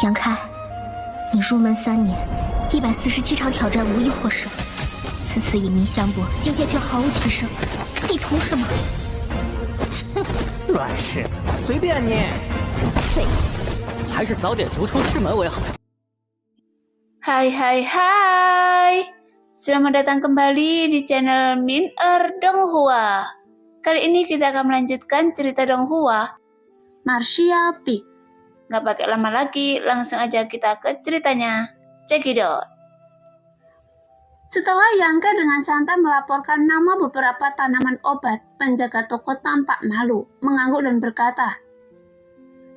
杨开，你入门3年，147场挑战无一获胜，此次以名相搏，境界却毫无提升，你图什么？软柿子，随便你。废物，还是早点逐出师门为好。Hai, selamat datang kembali di channel Min Donghua. Kali ini kita akan melanjutkan cerita Donghua, Martial Peak. Gak pakai lama lagi, langsung aja kita ke ceritanya. Cekidot. Setelah Yang Ke dengan santai melaporkan nama beberapa tanaman obat, penjaga toko tampak malu, mengangguk dan berkata,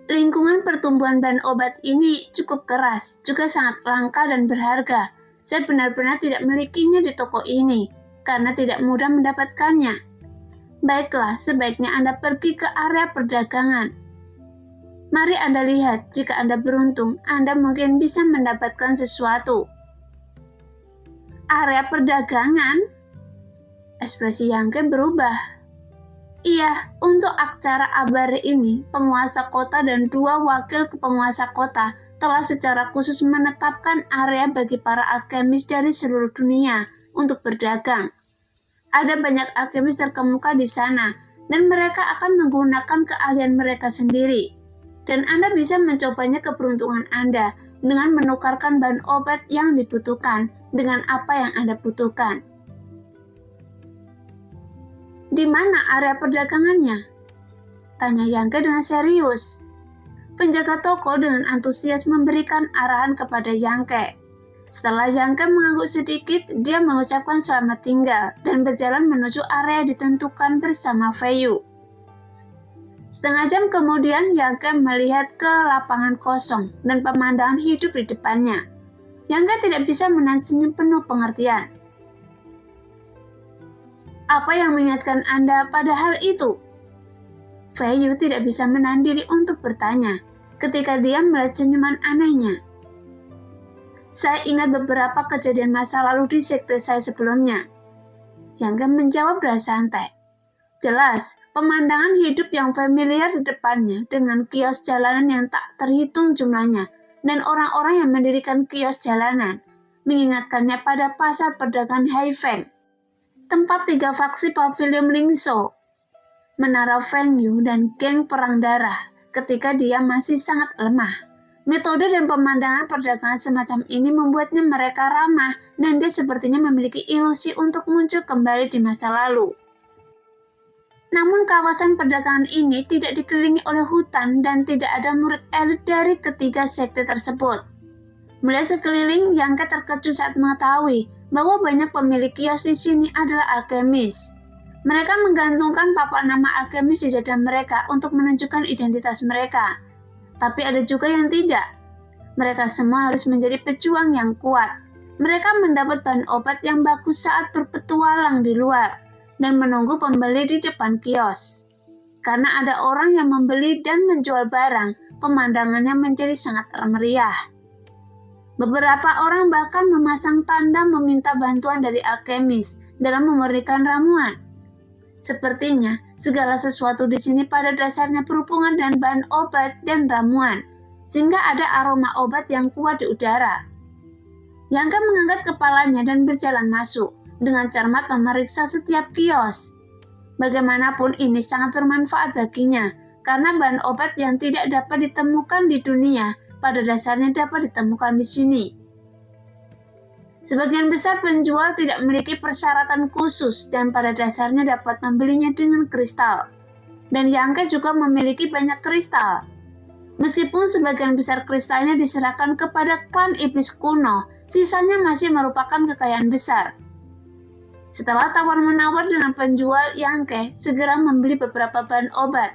lingkungan pertumbuhan bahan obat ini cukup keras, juga sangat langka dan berharga. Saya benar-benar tidak memilikinya di toko ini, karena tidak mudah mendapatkannya. Baiklah, sebaiknya Anda pergi ke area perdagangan. Mari Anda lihat, jika Anda beruntung, Anda mungkin bisa mendapatkan sesuatu. Area perdagangan? Ekspresi Yang Ke berubah. Iya, untuk acara Abare ini, penguasa kota dan 2 wakil penguasa kota telah secara khusus menetapkan area bagi para alkemis dari seluruh dunia untuk berdagang. Ada banyak alkemis terkemuka di sana, dan mereka akan menggunakan keahlian mereka sendiri. Dan Anda bisa mencobanya keberuntungan Anda dengan menukarkan bahan obat yang dibutuhkan dengan apa yang Anda butuhkan. Di mana area perdagangannya? Tanya Yang Ke dengan serius. Penjaga toko dengan antusias memberikan arahan kepada Yang Ke. Setelah Yang Ke mengangguk sedikit, dia mengucapkan selamat tinggal dan berjalan menuju area ditentukan bersama Fei Yu. Setengah jam kemudian, Yang Ke melihat ke lapangan kosong dan pemandangan hidup di depannya. Yang Ke tidak bisa menahan senyum penuh pengertian. Apa yang mengingatkan Anda pada hal itu? Fei Yu tidak bisa menahan diri untuk bertanya ketika dia melihat senyuman anehnya. Saya ingat beberapa kejadian masa lalu di sekte saya sebelumnya. Yang Ke menjawab dengan santai. Jelas, pemandangan hidup yang familiar di depannya dengan kios jalanan yang tak terhitung jumlahnya dan orang-orang yang mendirikan kios jalanan mengingatkannya pada pasar perdagangan Haifeng, tempat 3 faksi pavilion Lingzhou, menara Feng Yu dan geng perang darah ketika dia masih sangat lemah. Metode dan pemandangan perdagangan semacam ini membuatnya mereka ramah dan dia sepertinya memiliki ilusi untuk muncul kembali di masa lalu. Namun kawasan perdagangan ini tidak dikelilingi oleh hutan dan tidak ada murid elit dari ketiga sekte tersebut. Melihat sekeliling, Yang Ke terkejut saat mengetahui bahwa banyak pemilik kios di sini adalah alkemis. Mereka menggantungkan papan nama alkemis di dada mereka untuk menunjukkan identitas mereka. Tapi ada juga yang tidak. Mereka semua harus menjadi pejuang yang kuat. Mereka mendapat bahan obat yang bagus saat berpetualang di luar dan menunggu pembeli di depan kios. Karena ada orang yang membeli dan menjual barang, pemandangannya menjadi sangat meriah. Beberapa orang bahkan memasang tanda meminta bantuan dari alkemis dalam memberikan ramuan. Sepertinya, segala sesuatu di sini pada dasarnya berhubungan dengan bahan obat dan ramuan, sehingga ada aroma obat yang kuat di udara. Yang Ke mengangkat kepalanya dan berjalan masuk, dengan cermat memeriksa setiap kios. Bagaimanapun ini sangat bermanfaat baginya, karena bahan obat yang tidak dapat ditemukan di dunia pada dasarnya dapat ditemukan di sini. Sebagian besar penjual tidak memiliki persyaratan khusus dan pada dasarnya dapat membelinya dengan kristal. Dan Yang Ke juga memiliki banyak kristal. Meskipun sebagian besar kristalnya diserahkan kepada klan iblis kuno, sisanya masih merupakan kekayaan besar. Setelah tawar-menawar dengan penjual, Yang Ke segera membeli beberapa bahan obat.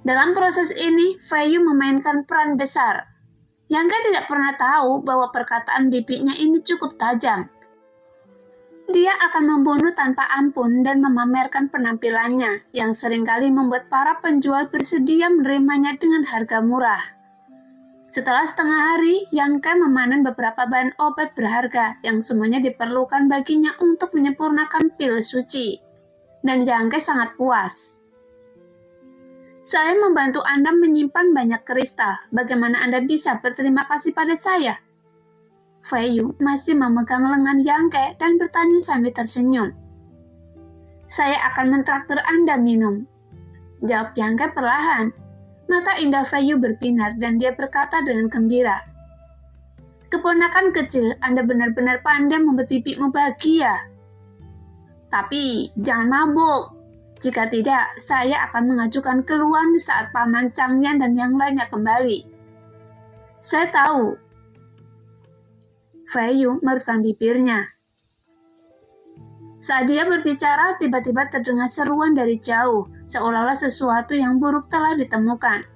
Dalam proses ini, Fei Yu memainkan peran besar. Yang Ke tidak pernah tahu bahwa perkataan bibinya ini cukup tajam. Dia akan membunuh tanpa ampun dan memamerkan penampilannya, yang seringkali membuat para penjual bersedia menerimanya dengan harga murah. Setelah setengah hari, Yang Ke memanen beberapa bahan obat berharga yang semuanya diperlukan baginya untuk menyempurnakan pil suci. Dan Yang Ke sangat puas. Saya membantu Anda menyimpan banyak kristal. Bagaimana Anda bisa berterima kasih pada saya? Fei Yu masih memegang lengan Yang Ke dan bertanya sambil tersenyum. Saya akan mentraktir Anda minum, jawab Yang Ke perlahan. Mata indah Fei Yu berbinar dan dia berkata dengan gembira. Keponakan kecil, Anda benar-benar pandai membuat bibimu bahagia. Tapi jangan mabuk. Jika tidak, saya akan mengajukan keluhan saat Paman Changyan dan yang lainnya kembali. Saya tahu. Fei Yu merutkan bibirnya. Saat dia berbicara, tiba-tiba terdengar seruan dari jauh, seolah-olah sesuatu yang buruk telah ditemukan.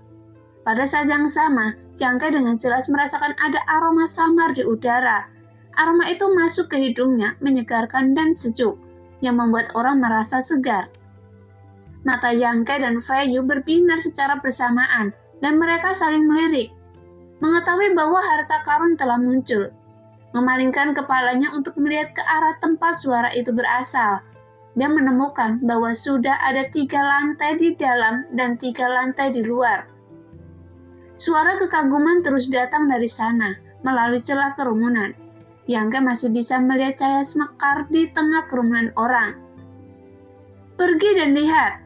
Pada saat yang sama, Yang Ke dengan jelas merasakan ada aroma samar di udara. Aroma itu masuk ke hidungnya, menyegarkan dan sejuk, yang membuat orang merasa segar. Mata Yang Ke dan Fei Yu berbinar secara bersamaan, dan mereka saling melirik, mengetahui bahwa harta karun telah muncul. Memalingkan kepalanya untuk melihat ke arah tempat suara itu berasal. Dia menemukan bahwa sudah ada 3 lantai di dalam dan 3 lantai di luar. Suara kekaguman terus datang dari sana, melalui celah kerumunan. Yang Ke masih bisa melihat cahaya semekar di tengah kerumunan orang. Pergi dan lihat,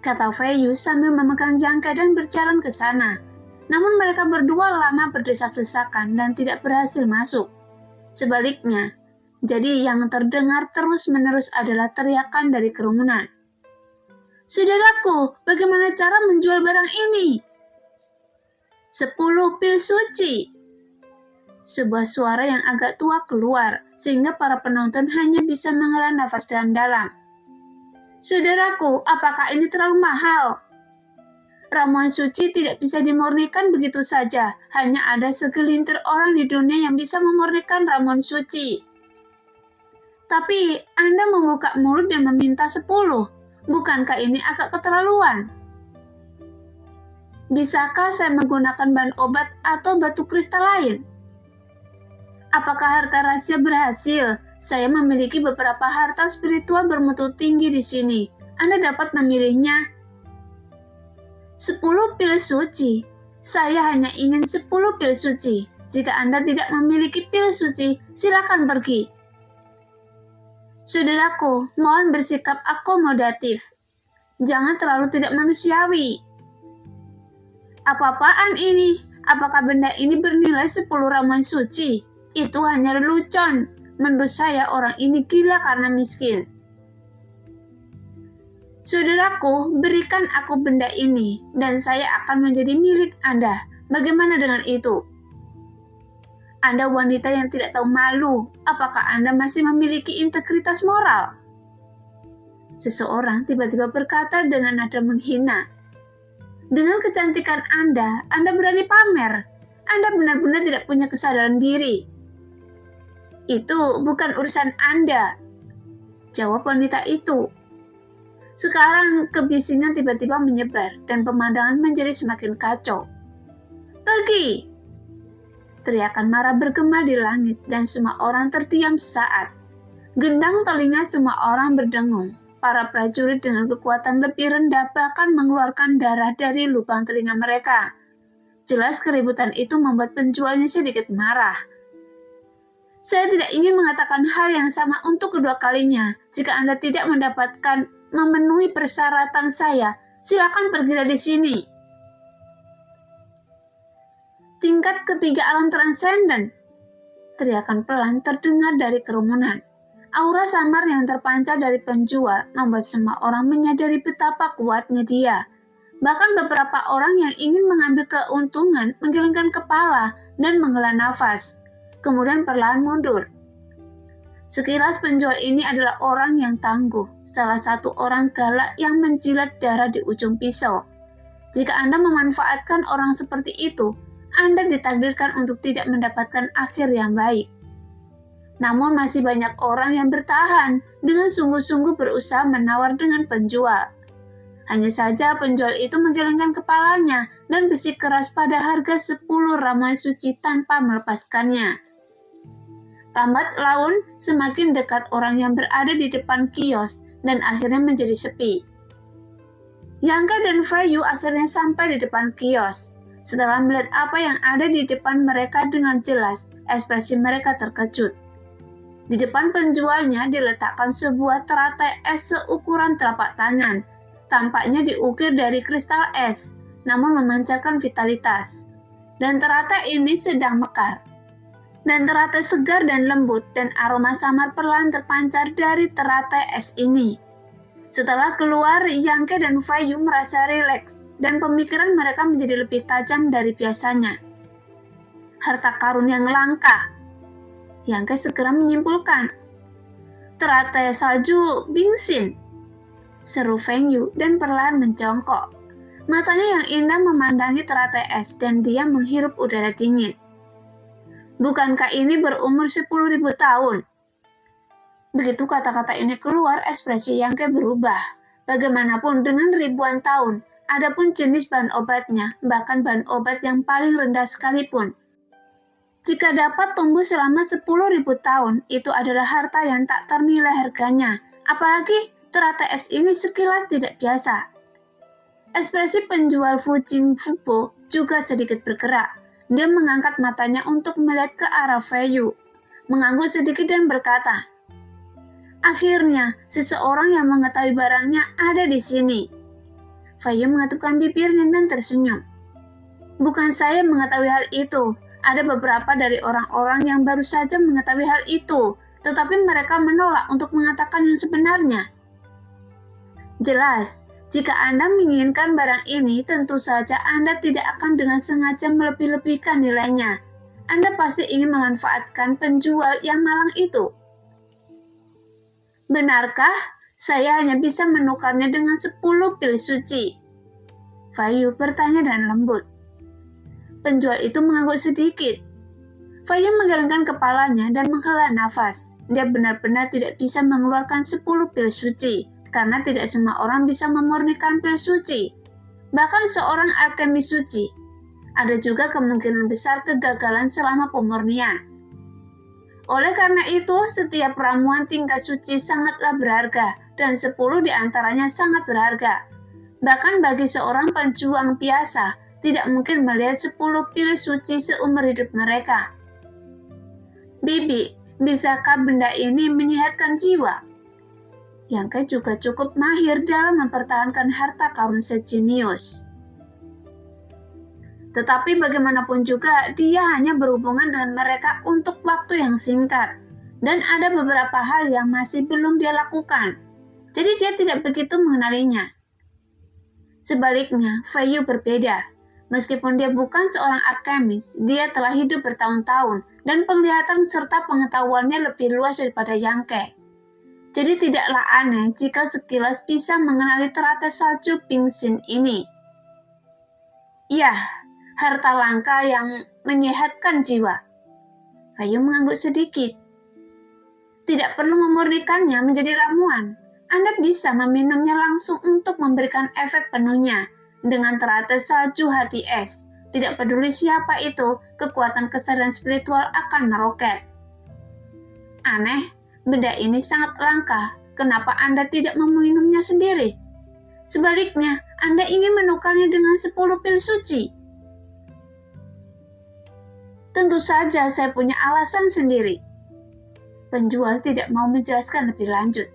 kata Fei Yu sambil memegang Yang Ke dan berjalan ke sana. Namun mereka berdua lama berdesak-desakan dan tidak berhasil masuk. Sebaliknya, jadi yang terdengar terus-menerus adalah teriakan dari kerumunan. Saudaraku, bagaimana cara menjual barang ini? 10 pil suci. Sebuah suara yang agak tua keluar, sehingga para penonton hanya bisa menghela nafas dalam-dalam. Saudaraku, apakah ini terlalu mahal? Ramuan suci tidak bisa dimurnikan begitu saja. Hanya ada segelintir orang di dunia yang bisa memurnikan ramuan suci. Tapi Anda membuka mulut dan meminta 10. Bukankah ini agak keterlaluan? Bisakah saya menggunakan bahan obat atau batu kristal lain? Apakah harta rahasia berhasil? Saya memiliki beberapa harta spiritual bermutu tinggi di sini. Anda dapat memilihnya. 10 pil suci. Saya hanya ingin 10 pil suci. Jika Anda tidak memiliki pil suci, silakan pergi. Saudaraku, mohon bersikap akomodatif. Jangan terlalu tidak manusiawi. Apa-apaan ini? Apakah benda ini bernilai 10 ramuan suci? Itu hanya lelucon. Menurut saya orang ini gila karena miskin. Saudaraku, berikan aku benda ini, dan saya akan menjadi milik Anda. Bagaimana dengan itu? Anda wanita yang tidak tahu malu. Apakah Anda masih memiliki integritas moral? Seseorang tiba-tiba berkata dengan nada menghina. Dengan kecantikan Anda berani pamer. Anda benar-benar tidak punya kesadaran diri. Itu bukan urusan Anda, jawab wanita itu. Sekarang kebisingan tiba-tiba menyebar dan pemandangan menjadi semakin kacau. Pergi! Teriakan marah bergema di langit dan semua orang terdiam sesaat. Gendang telinga semua orang berdengung. Para prajurit dengan kekuatan lebih rendah bahkan mengeluarkan darah dari lubang telinga mereka. Jelas keributan itu membuat penjualnya sedikit marah. Saya tidak ingin mengatakan hal yang sama untuk kedua kalinya. Jika Anda tidak memenuhi persyaratan saya, silakan pergi dari sini. Tingkat ketiga alam transenden. Teriakan pelan terdengar dari kerumunan. Aura samar yang terpancar dari penjual membuat semua orang menyadari betapa kuatnya dia. Bahkan beberapa orang yang ingin mengambil keuntungan menggelengkan kepala dan menghela nafas, kemudian perlahan mundur. Sekilas penjual ini adalah orang yang tangguh, salah satu orang galak yang menjilat darah di ujung pisau. Jika Anda memanfaatkan orang seperti itu, Anda ditakdirkan untuk tidak mendapatkan akhir yang baik. Namun masih banyak orang yang bertahan dengan sungguh-sungguh berusaha menawar dengan penjual. Hanya saja penjual itu menggelengkan kepalanya dan bersikeras pada harga 10 ramuan suci tanpa melepaskannya. Lambat laun, semakin dekat orang yang berada di depan kios dan akhirnya menjadi sepi. Yangke dan Fei Yu akhirnya sampai di depan kios. Setelah melihat apa yang ada di depan mereka dengan jelas, ekspresi mereka terkejut. Di depan penjualnya diletakkan sebuah teratai es seukuran telapak tangan. Tampaknya diukir dari kristal es, namun memancarkan vitalitas. Dan teratai ini sedang mekar. Dan teratai segar dan lembut dan aroma samar perlahan terpancar dari teratai es ini. Setelah keluar, Yangke dan Fei Yu merasa rileks dan pemikiran mereka menjadi lebih tajam dari biasanya. Harta karun yang langka. Yangke segera menyimpulkan. Teratai salju Bingxin, seru Feng Yu dan perlahan menjongkok. Matanya yang indah memandangi teratai es dan dia menghirup udara dingin. Bukankah ini berumur 10.000 tahun? Begitu kata-kata ini keluar, ekspresi Yangke berubah. Bagaimanapun dengan ribuan tahun, adapun jenis bahan obatnya, bahkan bahan obat yang paling rendah sekalipun. Jika dapat tumbuh selama 10.000 tahun, itu adalah harta yang tak ternilai harganya. Apalagi teratai es ini sekilas tidak biasa. Ekspresi penjual Fujin Fupo juga sedikit bergerak. Dia mengangkat matanya untuk melihat ke arah Fei Yu, mengangguk sedikit dan berkata, "Akhirnya, seseorang yang mengetahui barangnya ada di sini." Fei Yu mengatupkan bibirnya dan tersenyum. "Bukan saya mengetahui hal itu. Ada beberapa dari orang-orang yang baru saja mengetahui hal itu, tetapi mereka menolak untuk mengatakan yang sebenarnya." Jelas, jika Anda menginginkan barang ini, tentu saja Anda tidak akan dengan sengaja melebih-lebihkan nilainya. Anda pasti ingin memanfaatkan penjual yang malang itu. Benarkah? Saya hanya bisa menukarnya dengan 10 pil suci. Fei Yu bertanya dengan lembut. Penjual itu mengangguk sedikit. Fei Yu menggelengkan kepalanya dan menghela nafas. Dia benar-benar tidak bisa mengeluarkan 10 pil suci, karena tidak semua orang bisa memurnikan pil suci. Bahkan seorang alkemis suci. Ada juga kemungkinan besar kegagalan selama pemurnian. Oleh karena itu, setiap ramuan tingkat suci sangatlah berharga, dan 10 di antaranya sangat berharga. Bahkan bagi seorang pejuang biasa, tidak mungkin melihat 10 pil suci seumur hidup mereka. Bibi, bisakah benda ini menyehatkan jiwa? Yangke juga cukup mahir dalam mempertahankan harta karun sejenius. Tetapi bagaimanapun juga, dia hanya berhubungan dengan mereka untuk waktu yang singkat. Dan ada beberapa hal yang masih belum dia lakukan. Jadi dia tidak begitu mengenalinya. Sebaliknya, Fei Yu berbeda. Meskipun dia bukan seorang alkemis, dia telah hidup bertahun-tahun dan penglihatan serta pengetahuannya lebih luas daripada Yangke. Jadi tidaklah aneh jika sekilas bisa mengenali teratai salju Bingxin ini. Ya, harta langka yang menyehatkan jiwa. Fei Yu mengangguk sedikit. Tidak perlu memurnikannya menjadi ramuan. Anda bisa meminumnya langsung untuk memberikan efek penuhnya. Dengan teratai salju hati es, tidak peduli siapa itu, kekuatan kesadaran spiritual akan meroket. Aneh, benda ini sangat langka. Kenapa Anda tidak meminumnya sendiri? Sebaliknya, Anda ingin menukarnya dengan 10 pil suci. Tentu saja saya punya alasan sendiri. Penjual tidak mau menjelaskan lebih lanjut.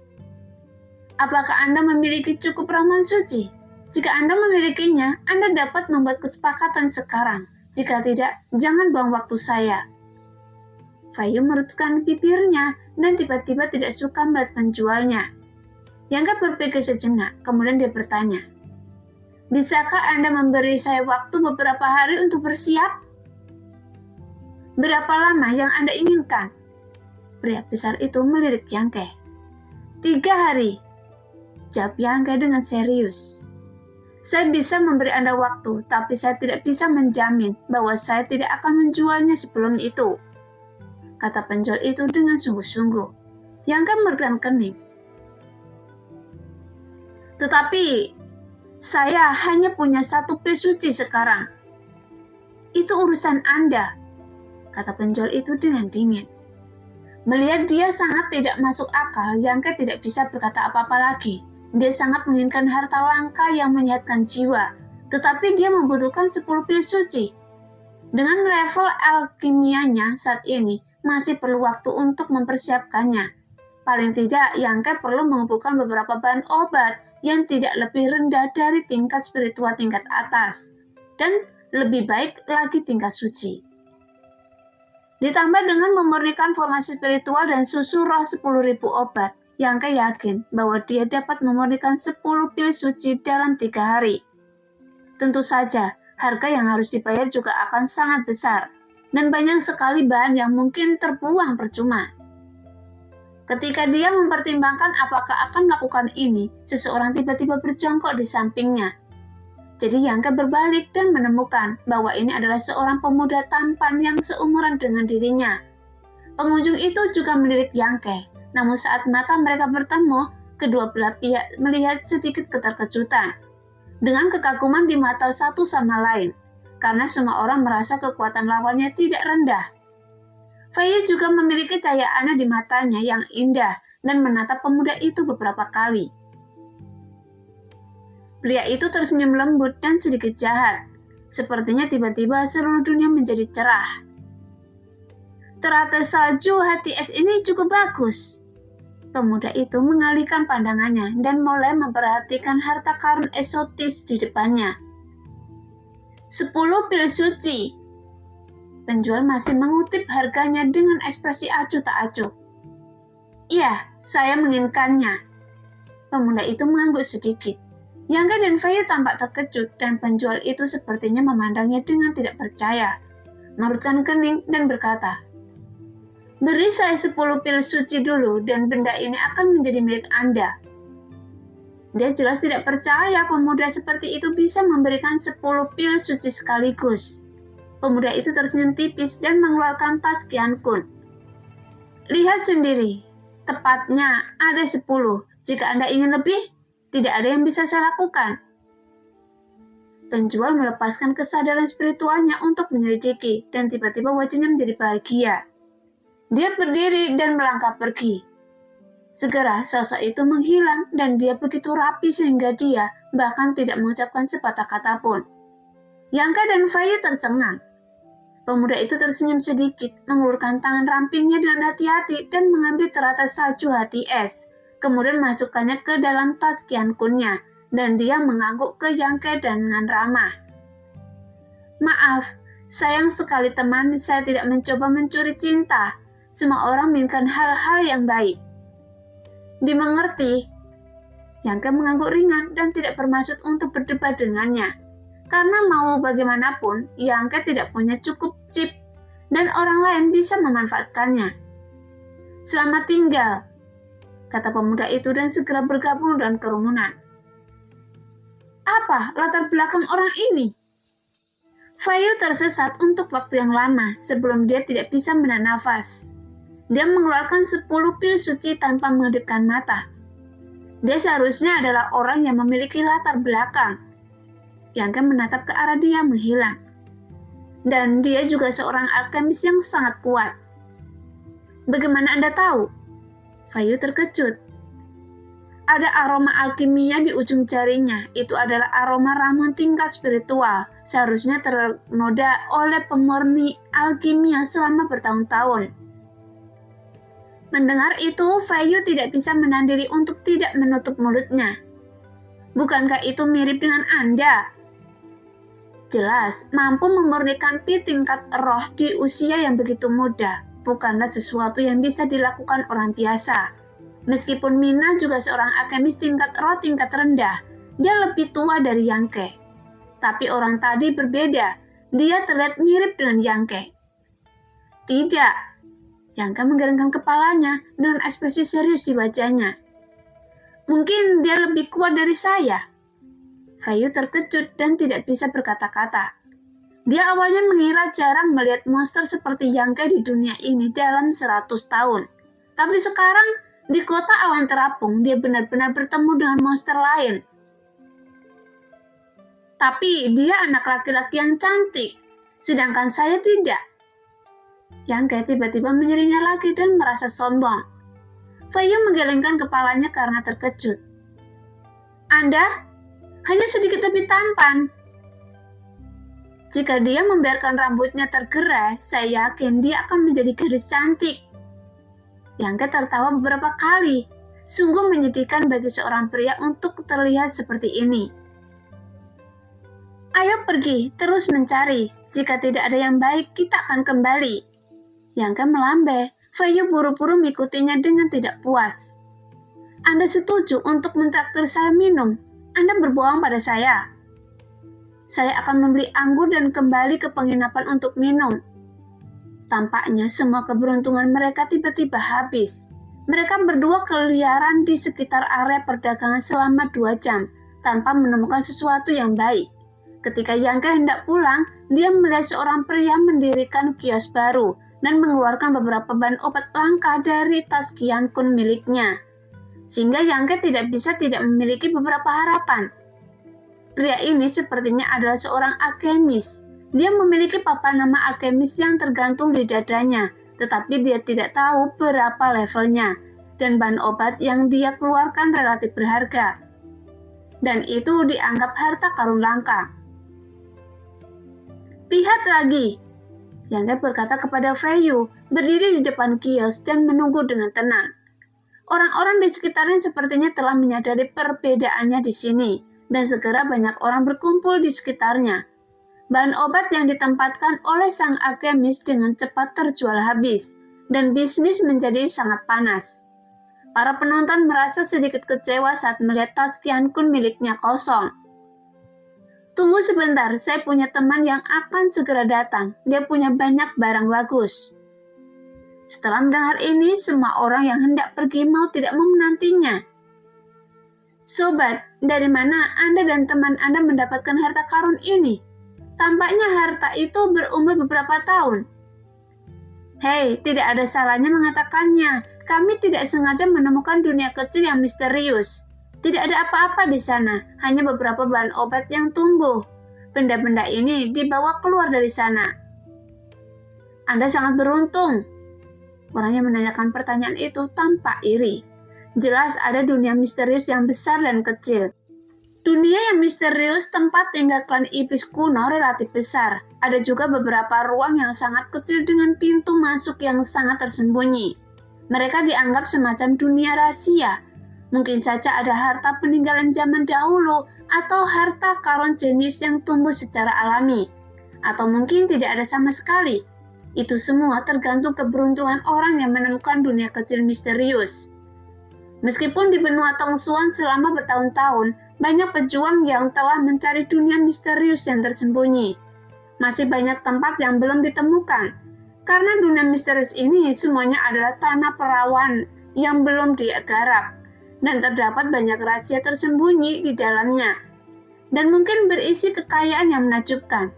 Apakah Anda memiliki cukup ramuan suci? Jika Anda memilikinya, Anda dapat membuat kesepakatan sekarang. Jika tidak, jangan buang waktu saya. Fei Yu merutukkan bibirnya dan tiba-tiba tidak suka melihat penjualnya. Yangke berpikir sejenak, kemudian dia bertanya, "Bisakah Anda memberi saya waktu beberapa hari untuk bersiap?" "Berapa lama yang Anda inginkan?" Pria besar itu melirik Yangke. 3 hari, jawab Yangke dengan serius. "Saya bisa memberi Anda waktu, tapi saya tidak bisa menjamin bahwa saya tidak akan menjualnya sebelum itu," kata penjual itu dengan sungguh-sungguh. Yangke meregang kening. "Tetapi, saya hanya punya 1 pil suci sekarang." "Itu urusan Anda," kata penjual itu dengan dingin. Melihat dia sangat tidak masuk akal, Yangke tidak bisa berkata apa-apa lagi. Dia sangat menginginkan harta langka yang menyehatkan jiwa, tetapi dia membutuhkan 10 pil suci. Dengan level alkimianya saat ini, masih perlu waktu untuk mempersiapkannya. Paling tidak, Yangke perlu mengumpulkan beberapa bahan obat yang tidak lebih rendah dari tingkat spiritual tingkat atas, dan lebih baik lagi tingkat suci. Ditambah dengan memurnikan formasi spiritual dan susu roh 10.000 obat, Yangke yakin bahwa dia dapat memurnikan 10 pil suci dalam 3 hari. Tentu saja, harga yang harus dibayar juga akan sangat besar, dan banyak sekali bahan yang mungkin terbuang percuma. Ketika dia mempertimbangkan apakah akan melakukan ini, seseorang tiba-tiba berjongkok di sampingnya. Jadi Yangke berbalik dan menemukan bahwa ini adalah seorang pemuda tampan yang seumuran dengan dirinya. Pengunjung itu juga melirik Yangke, namun saat mata mereka bertemu, kedua belah pihak melihat sedikit keterkejutan. Dengan kekaguman di mata satu sama lain, karena semua orang merasa kekuatan lawannya tidak rendah. Fei Yu juga memiliki cahaya aneh di matanya yang indah dan menatap pemuda itu beberapa kali. Pria itu tersenyum lembut dan sedikit jahat. Sepertinya tiba-tiba seluruh dunia menjadi cerah. Teratai salju hati es ini cukup bagus. Pemuda itu mengalihkan pandangannya dan mulai memperhatikan harta karun eksotis di depannya. 10 pil suci. Penjual masih mengutip harganya dengan ekspresi acuh tak acuh. Iya, saya menginginkannya. Pemuda itu mengangguk sedikit. Yangke dan Fei Yu tampak terkejut dan penjual itu sepertinya memandangnya dengan tidak percaya. Mengerutkan kening dan berkata, "Beri saya 10 pil suci dulu dan benda ini akan menjadi milik Anda." Dia jelas tidak percaya pemuda seperti itu bisa memberikan 10 pil suci sekaligus. Pemuda itu tersenyum tipis dan mengeluarkan tas Qian Kun. "Lihat sendiri, tepatnya ada 10. Jika Anda ingin lebih, tidak ada yang bisa saya lakukan." Penjual melepaskan kesadaran spiritualnya untuk menyelidiki dan tiba-tiba wajahnya menjadi bahagia. Dia berdiri dan melangkah pergi. Segera sosok itu menghilang dan dia begitu rapi sehingga dia bahkan tidak mengucapkan sepatah kata pun. Yangke dan Fei Yu tercengang. Pemuda itu tersenyum sedikit, mengulurkan tangan rampingnya dengan hati-hati dan mengambil teratai salju hati es. Kemudian masukkannya ke dalam tas Qian Kun-nya, dan dia mengangguk ke Yangke dengan ramah. "Maaf, sayang sekali teman, saya tidak mencoba mencuri cinta. Semua orang menginginkan hal-hal yang baik." "Dimengerti." Yangke mengangguk ringan dan tidak bermaksud untuk berdebat dengannya. Karena mau bagaimanapun, Yangke tidak punya cukup chip, dan orang lain bisa memanfaatkannya. "Selamat tinggal," kata pemuda itu dan segera bergabung dengan kerumunan. "Apa latar belakang orang ini?" Fei Yu tersesat untuk waktu yang lama sebelum dia tidak bisa menahan nafas. Dia mengeluarkan 10 pil suci tanpa mengedipkan mata. Dia seharusnya adalah orang yang memiliki latar belakang. Yangke menatap ke arah dia menghilang. Dan dia juga seorang alkemis yang sangat kuat. "Bagaimana Anda tahu?" Fei Yu terkejut. Ada aroma alkimia di ujung jarinya. Itu adalah aroma ramuan tingkat spiritual. Seharusnya ternoda oleh pemurni alkimia selama bertahun-tahun. Mendengar itu, Fei Yu tidak bisa menahan diri untuk tidak menutup mulutnya. "Bukankah itu mirip dengan Anda?" Jelas, mampu memurnikan pi tingkat roh di usia yang begitu muda bukanlah sesuatu yang bisa dilakukan orang biasa. Meskipun Mina juga seorang alkemis tingkat roh tingkat rendah, dia lebih tua dari Yangke. Tapi orang tadi berbeda, dia terlihat mirip dengan Yangke. "Tidak," Yangke menggelengkan kepalanya dengan ekspresi serius di wajahnya. "Mungkin dia lebih kuat dari saya." Fei Yu terkejut dan tidak bisa berkata-kata. Dia awalnya mengira jarang melihat monster seperti Yangke di dunia ini dalam 100 tahun. Tapi sekarang, di kota awan terapung, dia benar-benar bertemu dengan monster lain. Tapi dia anak laki-laki yang cantik, sedangkan saya tidak. Yangke tiba-tiba menyeringai lagi dan merasa sombong. Fei Yu menggelengkan kepalanya karena terkejut. Anda hanya sedikit lebih tampan. Jika dia membiarkan rambutnya tergerai, saya yakin dia akan menjadi gadis cantik. Yangke tertawa beberapa kali. Sungguh menyedihkan bagi seorang pria untuk terlihat seperti ini. Ayo pergi, terus mencari. Jika tidak ada yang baik, kita akan kembali. Yangke melambai. Fei Yu buru-buru mengikutinya dengan tidak puas. Anda setuju untuk mentraktir saya minum? Anda berbohong pada saya. Saya akan membeli anggur dan kembali ke penginapan untuk minum. Tampaknya semua keberuntungan mereka tiba-tiba habis. Mereka berdua keliaran di sekitar area perdagangan selama 2 jam, tanpa menemukan sesuatu yang baik. Ketika Yangke hendak pulang, dia melihat seorang pria mendirikan kios baru dan mengeluarkan beberapa bahan obat langka dari tas Qian Kun miliknya. Sehingga Yangke tidak bisa tidak memiliki beberapa harapan. Pria ini sepertinya adalah seorang alkemis. Dia memiliki papan nama alkemis yang tergantung di dadanya, tetapi dia tidak tahu berapa levelnya, dan bahan obat yang dia keluarkan relatif berharga. Dan itu dianggap harta karun langka. Lihat lagi, Yangke berkata kepada Fei Yu, berdiri di depan kios dan menunggu dengan tenang. Orang-orang di sekitarnya sepertinya telah menyadari perbedaannya di sini, dan segera banyak orang berkumpul di sekitarnya. Bahan obat yang ditempatkan oleh sang alkemis dengan cepat terjual habis, dan bisnis menjadi sangat panas. Para penonton merasa sedikit kecewa saat melihat tas Qian Kun miliknya kosong. Tunggu sebentar, saya punya teman yang akan segera datang. Dia punya banyak barang bagus. Setelah mendengar ini, semua orang yang hendak pergi mau tidak mau menantinya. Sobat, dari mana Anda dan teman Anda mendapatkan harta karun ini? Tampaknya harta itu berumur beberapa tahun. Hei, tidak ada salahnya mengatakannya. Kami tidak sengaja menemukan dunia kecil yang misterius. Tidak ada apa-apa di sana, hanya beberapa bahan obat yang tumbuh. Benda-benda ini dibawa keluar dari sana. Anda sangat beruntung. Orang yang menanyakan pertanyaan itu tampak iri. Jelas ada dunia misterius yang besar dan kecil. Dunia yang misterius tempat tinggal klan iblis kuno relatif besar. Ada juga beberapa ruang yang sangat kecil dengan pintu masuk yang sangat tersembunyi. Mereka dianggap semacam dunia rahasia. Mungkin saja ada harta peninggalan zaman dahulu atau harta karun jenius yang tumbuh secara alami. Atau mungkin tidak ada sama sekali. Itu semua tergantung keberuntungan orang yang menemukan dunia kecil misterius. Meskipun di benua Tongsuan selama bertahun-tahun, banyak pejuang yang telah mencari dunia misterius yang tersembunyi. Masih banyak tempat yang belum ditemukan. Karena dunia misterius ini semuanya adalah tanah perawan yang belum digarap, dan terdapat banyak rahasia tersembunyi di dalamnya. Dan mungkin berisi kekayaan yang menakjubkan.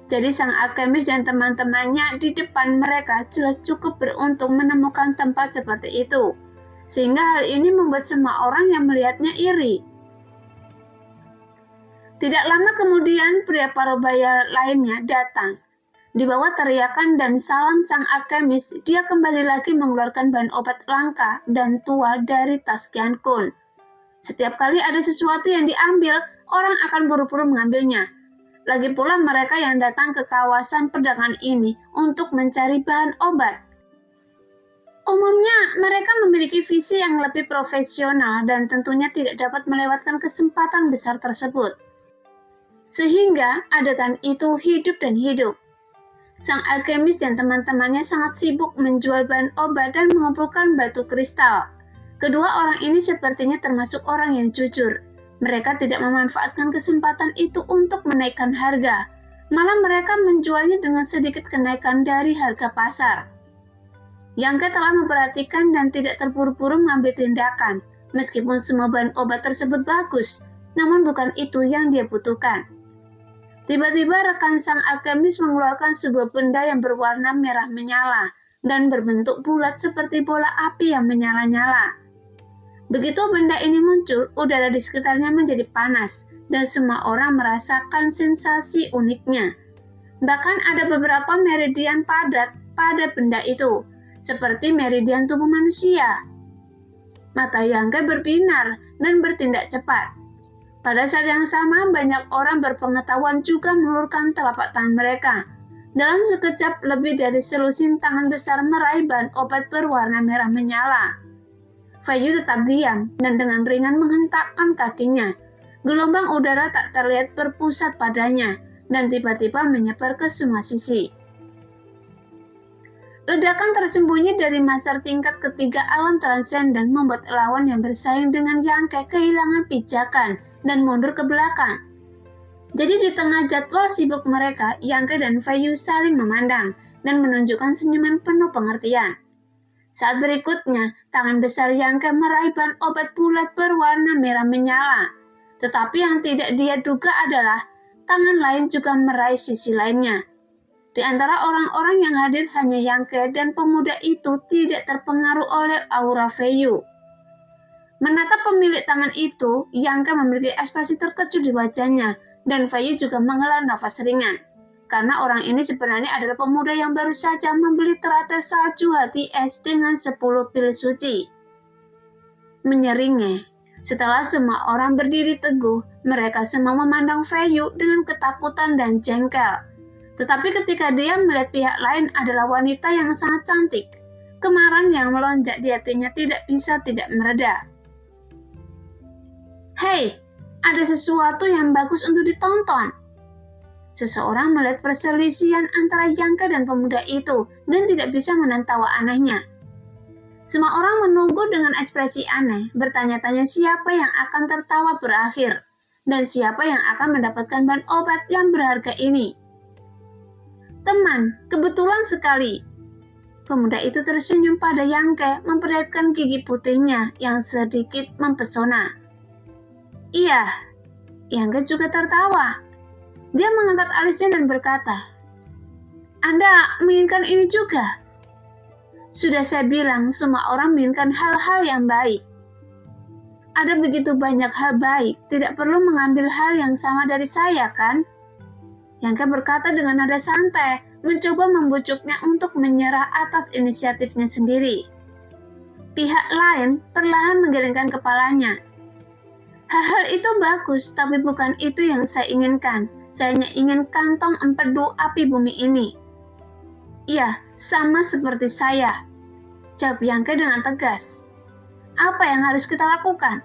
Jadi sang alkemis dan teman-temannya di depan mereka jelas cukup beruntung menemukan tempat seperti itu. Sehingga hal ini membuat semua orang yang melihatnya iri. Tidak lama kemudian, pria parubaya lainnya datang. Di bawah teriakan dan salam sang alkemis, dia kembali lagi mengeluarkan bahan obat langka dan tua dari tas Qian Kun. Setiap kali ada sesuatu yang diambil, orang akan buru-buru mengambilnya. Lagi pula mereka yang datang ke kawasan perdagangan ini untuk mencari bahan obat. Umumnya, mereka memiliki visi yang lebih profesional dan tentunya tidak dapat melewatkan kesempatan besar tersebut. Sehingga adegan itu hidup dan hidup. Sang alkemis dan teman-temannya sangat sibuk menjual bahan obat dan mengumpulkan batu kristal. Kedua orang ini sepertinya termasuk orang yang jujur. Mereka tidak memanfaatkan kesempatan itu untuk menaikkan harga. Malah mereka menjualnya dengan sedikit kenaikan dari harga pasar. Yangke telah memperhatikan dan tidak terburu-buru mengambil tindakan, meskipun semua bahan obat tersebut bagus, namun bukan itu yang dia butuhkan. Tiba-tiba rekan sang alkemis mengeluarkan sebuah benda yang berwarna merah menyala dan berbentuk bulat seperti bola api yang menyala-nyala. Begitu benda ini muncul, udara di sekitarnya menjadi panas dan semua orang merasakan sensasi uniknya. Bahkan ada beberapa meridian padat pada benda itu, seperti meridian tubuh manusia. Mata Yangke berbinar dan bertindak cepat. Pada saat yang sama, banyak orang berpengetahuan juga mengulurkan telapak tangan mereka. Dalam sekejap, lebih dari selusin tangan besar meraih bahan obat berwarna merah menyala. Fei Yu tetap diam dan dengan ringan menghentakkan kakinya. Gelombang udara tak terlihat berpusat padanya dan tiba-tiba menyebar ke semua sisi. Ledakan tersembunyi dari master tingkat ketiga alam transenden membuat lawan yang bersaing dengan Yang Ke kehilangan pijakan dan mundur ke belakang. Jadi di tengah jadwal sibuk mereka, Yang Ke dan Fei Yu saling memandang dan menunjukkan senyuman penuh pengertian. Saat berikutnya, tangan besar Yang Ke meraih bahan obat bulat berwarna merah menyala. Tetapi yang tidak dia duga adalah tangan lain juga meraih sisi lainnya. Di antara orang-orang yang hadir hanya Yang Ke dan pemuda itu tidak terpengaruh oleh aura Fei Yu. Menatap pemilik tangan itu, Yang Ke memiliki ekspresi terkejut di wajahnya dan Fei Yu juga menghela nafas ringan. Karena orang ini sebenarnya adalah pemuda yang baru saja membeli teratai salju hati es dengan 10 pil suci. Menyeringai, setelah semua orang berdiri teguh, mereka semua memandang Fei Yu dengan ketakutan dan jengkel. Tetapi ketika dia melihat pihak lain adalah wanita yang sangat cantik, kemarahan yang melonjak di hatinya tidak bisa tidak mereda. Hei, ada sesuatu yang bagus untuk ditonton. Seseorang melihat perselisihan antara Yang Ke dan pemuda itu dan tidak bisa menahan tawa anehnya. Semua orang menunggu dengan ekspresi aneh, bertanya-tanya siapa yang akan tertawa berakhir dan siapa yang akan mendapatkan bahan obat yang berharga ini. Teman, kebetulan sekali. Pemuda itu tersenyum pada Yang Ke, memperlihatkan gigi putihnya yang sedikit mempesona. Iya, Yang Ke juga tertawa. Dia mengangkat alisnya dan berkata, Anda menginginkan ini juga? Sudah saya bilang, semua orang menginginkan hal-hal yang baik. Ada begitu banyak hal baik, tidak perlu mengambil hal yang sama dari saya, kan? Yang Ke berkata dengan nada santai, mencoba membujuknya untuk menyerah atas inisiatifnya sendiri. Pihak lain perlahan menggelengkan kepalanya. Hal-hal itu bagus, tapi bukan itu yang saya inginkan. Saya hanya ingin kantong empedu api bumi ini. Iya, sama seperti saya, jawab Yang Ke dengan tegas. Apa yang harus kita lakukan?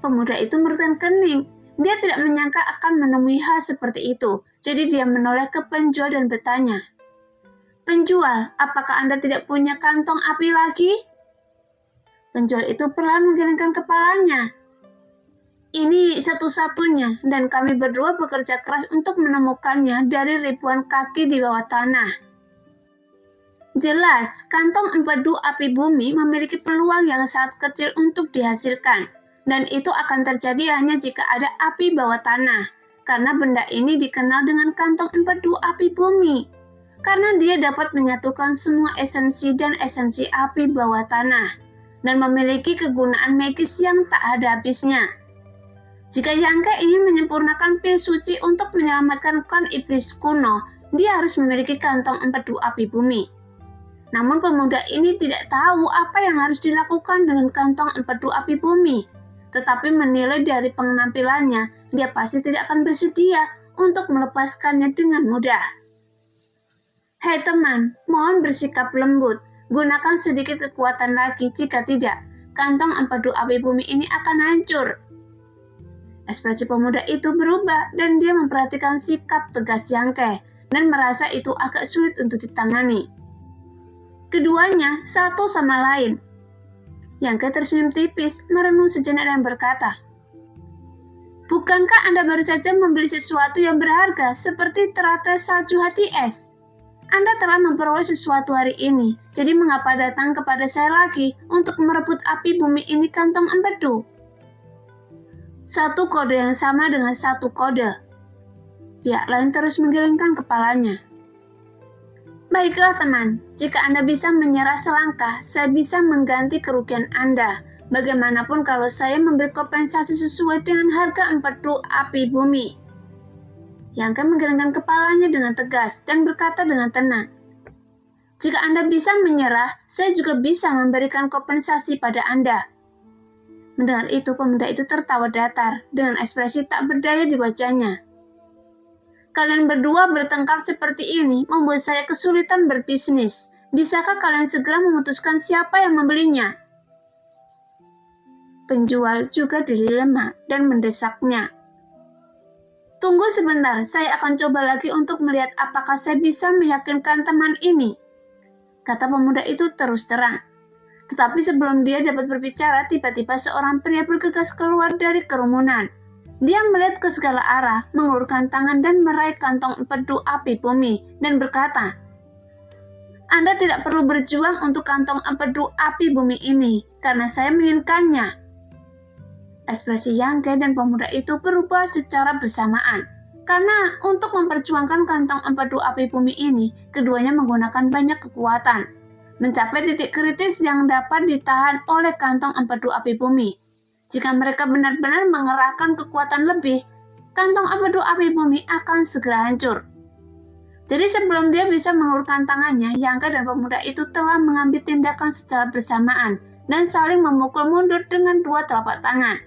Pemuda itu merutkan kening. Dia tidak menyangka akan menemui hal seperti itu, jadi dia menoleh ke penjual dan bertanya, Penjual, apakah Anda tidak punya kantong api lagi? Penjual itu perlahan menggelengkan kepalanya. Ini satu-satunya, dan kami berdua bekerja keras untuk menemukannya dari ribuan kaki di bawah tanah. Jelas, kantong empedu api bumi memiliki peluang yang sangat kecil untuk dihasilkan, dan itu akan terjadi hanya jika ada api bawah tanah, karena benda ini dikenal dengan kantong empedu api bumi, karena dia dapat menyatukan semua esensi dan esensi api bawah tanah, dan memiliki kegunaan magis yang tak ada habisnya. Jika Yang Ke ingin menyempurnakan pil suci untuk menyelamatkan klan iblis kuno, dia harus memiliki kantong empedu api bumi. Namun pemuda ini tidak tahu apa yang harus dilakukan dengan kantong empedu api bumi, tetapi menilai dari penampilannya, dia pasti tidak akan bersedia untuk melepaskannya dengan mudah. Hei teman, mohon bersikap lembut, gunakan sedikit kekuatan lagi, jika tidak, kantong empedu api bumi ini akan hancur. Ekspresi pemuda itu berubah dan dia memperhatikan sikap tegas Yang Ke dan merasa itu agak sulit untuk ditangani. Keduanya satu sama lain. Yang Ke tersenyum tipis, merenung sejenak dan berkata, Bukankah Anda baru saja membeli sesuatu yang berharga seperti teratai salju hati es? Anda telah memperoleh sesuatu hari ini, jadi mengapa datang kepada saya lagi untuk merebut api bumi ini kantong empedu? Satu kode yang sama dengan satu kode. Pihak lain terus menggelengkan kepalanya. Baiklah teman, jika Anda bisa menyerah selangkah, saya bisa mengganti kerugian Anda. Bagaimanapun kalau saya memberi kompensasi sesuai dengan harga empedu api bumi. Yang Ke menggelengkan kepalanya dengan tegas dan berkata dengan tenang. Jika Anda bisa menyerah, saya juga bisa memberikan kompensasi pada Anda. Mendengar itu, pemuda itu tertawa datar dengan ekspresi tak berdaya di wajahnya. Kalian berdua bertengkar seperti ini membuat saya kesulitan berbisnis. Bisakah kalian segera memutuskan siapa yang membelinya? Penjual juga dilema dan mendesaknya. Tunggu sebentar, saya akan coba lagi untuk melihat apakah saya bisa meyakinkan teman ini, kata pemuda itu terus terang. Tetapi sebelum dia dapat berbicara, tiba-tiba seorang pria bergegas keluar dari kerumunan. Dia melihat ke segala arah, mengulurkan tangan dan meraih kantong empedu api bumi, dan berkata, Anda tidak perlu berjuang untuk kantong empedu api bumi ini, karena saya menginginkannya. Ekspresi Yang Ge dan pemuda itu berubah secara bersamaan, karena untuk memperjuangkan kantong empedu api bumi ini, keduanya menggunakan banyak kekuatan, mencapai titik kritis yang dapat ditahan oleh kantong empedu api bumi. Jika mereka benar-benar mengerahkan kekuatan lebih, kantong empedu api bumi akan segera hancur. Jadi sebelum dia bisa mengulurkan tangannya, Yang Ge dan pemuda itu telah mengambil tindakan secara bersamaan dan saling memukul mundur dengan dua telapak tangan.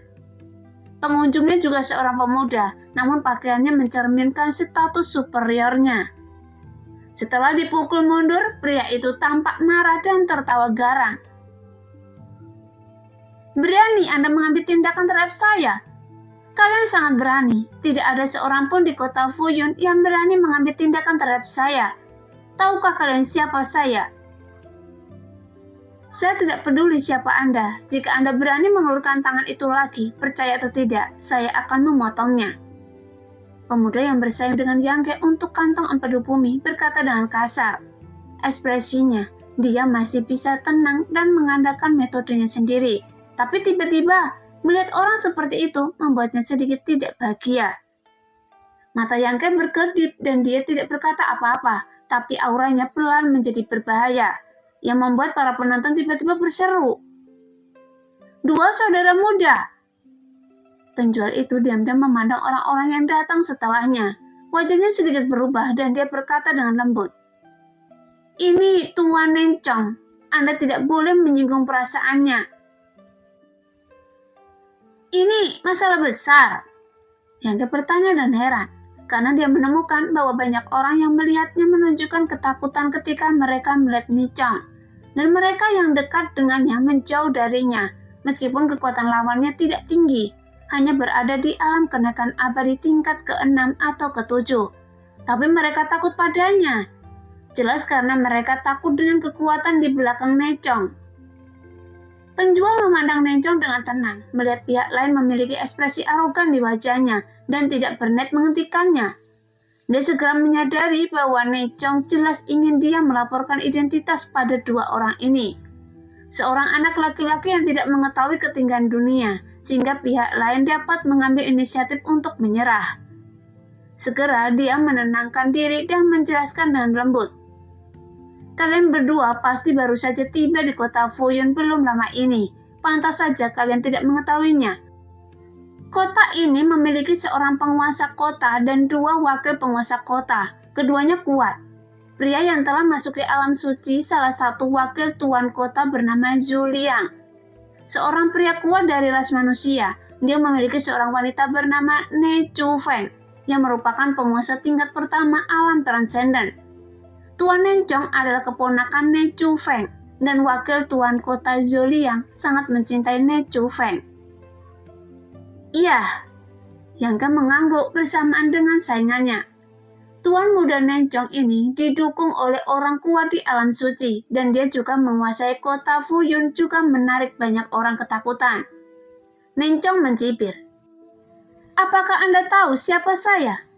Pengunjungnya juga seorang pemuda, namun pakaiannya mencerminkan status superiornya. Setelah dipukul mundur, pria itu tampak marah dan tertawa garang. Berani Anda mengambil tindakan terhadap saya? Kalian sangat berani. Tidak ada seorang pun di kota Fuyun yang berani mengambil tindakan terhadap saya. Tahukah kalian siapa saya? Saya tidak peduli siapa Anda. Jika Anda berani mengulurkan tangan itu lagi, percaya atau tidak, saya akan memotongnya. Pemuda yang bersaing dengan Yang Ge untuk kantong empedu bumi berkata dengan kasar. Ekspresinya, dia masih bisa tenang dan mengandalkan metodenya sendiri. Tapi tiba-tiba, melihat orang seperti itu membuatnya sedikit tidak bahagia. Mata Yang Ge berkedip dan dia tidak berkata apa-apa, tapi auranya pelan menjadi berbahaya, yang membuat para penonton tiba-tiba berseru. Dua saudara muda! Penjual itu diam-diam memandang orang-orang yang datang setelahnya. Wajahnya sedikit berubah dan dia berkata dengan lembut. Ini Tuan Nencong, Anda tidak boleh menyinggung perasaannya. Ini masalah besar. Yang bertanya dan heran, karena dia menemukan bahwa banyak orang yang melihatnya menunjukkan ketakutan ketika mereka melihat Nencong. Dan mereka yang dekat dengannya menjauh darinya, meskipun kekuatan lawannya tidak tinggi, hanya berada di alam kenaikan abadi tingkat ke-6 atau ke-7. Tapi mereka takut padanya. Jelas karena mereka takut dengan kekuatan di belakang Nencong. Penjual memandang Nencong dengan tenang, melihat pihak lain memiliki ekspresi arogan di wajahnya dan tidak berniat menghentikannya. Dia segera menyadari bahwa Nencong jelas ingin dia melaporkan identitas pada dua orang ini. Seorang anak laki-laki yang tidak mengetahui ketinggian dunia, sehingga pihak lain dapat mengambil inisiatif untuk menyerah. Segera dia menenangkan diri dan menjelaskan dengan lembut. Kalian berdua pasti baru saja tiba di kota Fuyun belum lama ini. Pantas saja kalian tidak mengetahuinya. Kota ini memiliki seorang penguasa kota dan dua wakil penguasa kota. Keduanya kuat. Pria yang telah masuki alam suci salah satu wakil tuan kota bernama Zhu Liang. Seorang pria kuat dari ras manusia. Dia memiliki seorang wanita bernama Ne Chu Feng yang merupakan penguasa tingkat pertama alam transenden. Tuan Nencong adalah keponakan Ne Chu Feng dan wakil tuan kota Zhu Liang sangat mencintai Ne Chu Feng. Iya, Yang Ge mengangguk bersamaan dengan saingannya. Tuan muda Nencong ini didukung oleh orang kuat di alam suci dan dia juga menguasai kota Fuyun juga menarik banyak orang ketakutan. Nencong mencibir. Apakah Anda tahu siapa saya?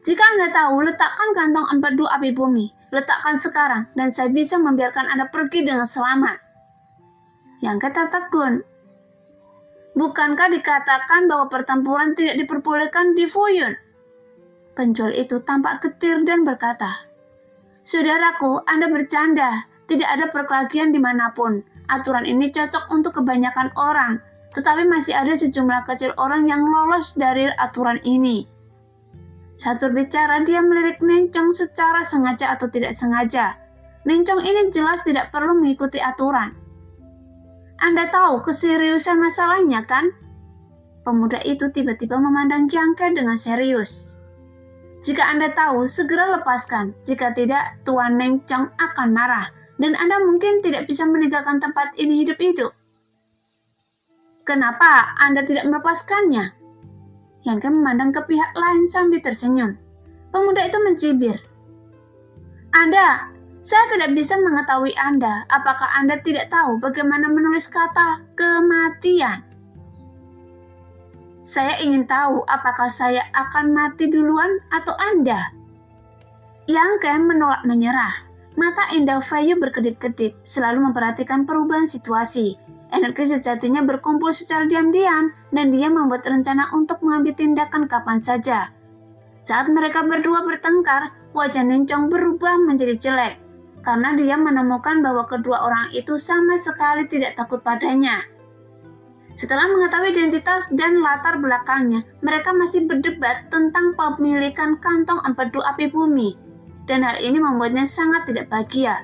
Jika Anda tahu, letakkan kantong empedu api bumi. Letakkan sekarang dan saya bisa membiarkan Anda pergi dengan selamat. Yang Ge tertegun. Bukankah dikatakan bahwa pertempuran tidak diperbolehkan di Fuyun? Penjual itu tampak getir dan berkata, Saudaraku, Anda bercanda. Tidak ada perkelahian dimanapun. Aturan ini cocok untuk kebanyakan orang, tetapi masih ada sejumlah kecil orang yang lolos dari aturan ini. Saat berbicara, dia melirik Nencong secara sengaja atau tidak sengaja. Nencong ini jelas tidak perlu mengikuti aturan. Anda tahu keseriusan masalahnya kan? Pemuda itu tiba-tiba memandang Jiang Ke dengan serius. Jika Anda tahu, segera lepaskan. Jika tidak, Tuan Neng Chong akan marah. Dan Anda mungkin tidak bisa meninggalkan tempat ini hidup-hidup. Kenapa Anda tidak melepaskannya? Yang Ke memandang ke pihak lain sambil tersenyum. Pemuda itu mencibir. Saya tidak bisa mengetahui Anda. Apakah Anda tidak tahu bagaimana menulis kata kematian? Saya ingin tahu apakah saya akan mati duluan atau Anda? Yang Ke menolak menyerah. Mata indah Fei Yu berkedip-kedip, selalu memperhatikan perubahan situasi. Energi sejatinya berkumpul secara diam-diam, dan dia membuat rencana untuk mengambil tindakan kapan saja. Saat mereka berdua bertengkar, wajah Neng Chong berubah menjadi jelek, karena dia menemukan bahwa kedua orang itu sama sekali tidak takut padanya. Setelah mengetahui identitas dan latar belakangnya, mereka masih berdebat tentang pemilikan kantong empedu api bumi, dan hal ini membuatnya sangat tidak bahagia.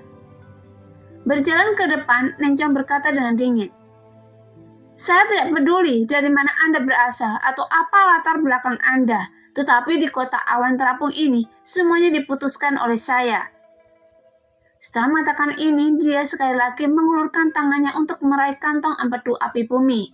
Berjalan ke depan, Neng Chong berkata dengan dingin, "Saya tidak peduli dari mana Anda berasal atau apa latar belakang Anda, tetapi di kota awan terapung ini, semuanya diputuskan oleh saya." Setelah mengatakan ini, dia sekali lagi mengulurkan tangannya untuk meraih kantong empedu api bumi.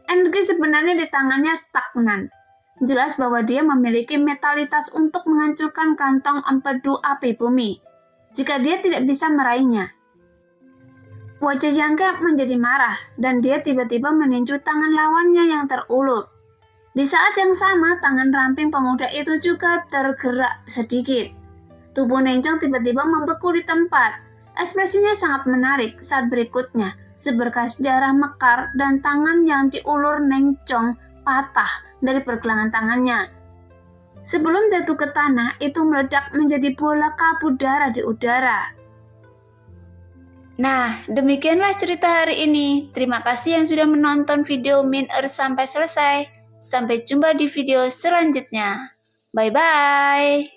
Energi sebenarnya di tangannya stagnan. Jelas bahwa dia memiliki metalitas untuk menghancurkan kantong empedu api bumi, jika dia tidak bisa meraihnya. Wajah Yang Ke menjadi marah, dan dia tiba-tiba meninju tangan lawannya yang terulur. Di saat yang sama, tangan ramping pemuda itu juga tergerak sedikit. Tubuh Neng Chong tiba-tiba membeku di tempat. Ekspresinya sangat menarik saat berikutnya, seberkas darah mekar dan tangan yang diulur Neng Chong patah dari pergelangan tangannya. Sebelum jatuh ke tanah, itu meledak menjadi bola kabut darah di udara. Nah, demikianlah cerita hari ini. Terima kasih yang sudah menonton video Min Earth sampai selesai. Sampai jumpa di video selanjutnya. Bye-bye.